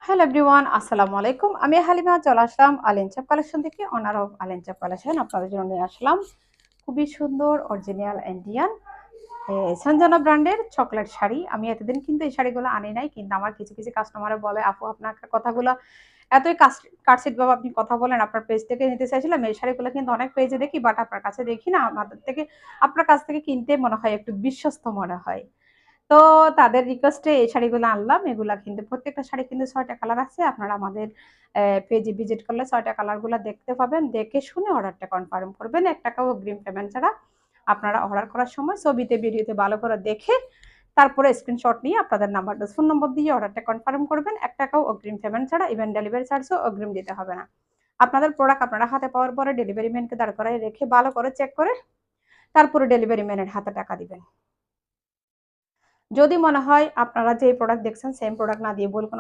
Hello everyone, আসসালামু আলাইকুম। আমি হালিমা চলে আসলাম আলেনচাপ কালেকশন থেকে। অনার অফ আলেনচাপ কালেকশন আপনাদের জন্য নিয়ে আসলাম খুবই সুন্দর অরিজিনাল ইন্ডিয়ান সঞ্জনা ব্র্যান্ডের চকলেট শাড়ি। আমি এতদিন কিন্তু এই শাড়িগুলো আনি নাই, কিন্তু আমার কিছু কিছু কাস্টমারে বলে আপু আপনার কথাগুলো এতই কাটসিট ভাবে আপনি কথা বলেন, আপনার পেজ থেকে নিতে চাইছিলাম। এই শাড়িগুলো কিন্তু অনেক পেজে দেখি, বাট আপনার কাছে দেখি না। আমাদের থেকে আপনার কাছ থেকে কিনতে মনে হয় একটু বিশ্বস্ত মনে হয়। তো তাদের রিকোয়েস্টে এই শাড়িগুলো আনলাম। এগুলা কিন্তু প্রত্যেকটা শাড়ি কিন্তু ৬টা কালার আছে। আপনারা আমাদের পেজে ভিজিট করলে ৬টা কালারগুলা দেখতে পাবেন। দেখে শুনে অর্ডারটা কনফার্ম করবেন। ৳১ অগ্রিম পেমেন্ট ছাড়া। আপনারা অর্ডার করার সময় ছবিতে ভিডিওতে ভালো করে দেখে তারপরে স্ক্রিনশট নিয়ে আপনাদের নাম্বারটা ফোন নম্বর দিয়ে অর্ডারটা কনফার্ম করবেন। ৳১ অগ্রিম পেমেন্ট ছাড়া। ইভেন ডেলিভারি চার্জও অগ্রিম দিতে হবে না। আপনাদের প্রোডাক্ট আপনারা হাতে পাওয়ার পরে ডেলিভারি ম্যানকে দাঁড় করায় রেখে ভালো করে চেক করে তারপরে ডেলিভারি ম্যানের হাতে টাকা দিবেন। যদি মনে হয় আপনারা যে প্রোডাক্ট দেখছেন সেম প্রোডাক্ট না দিয়ে ভুল কোনো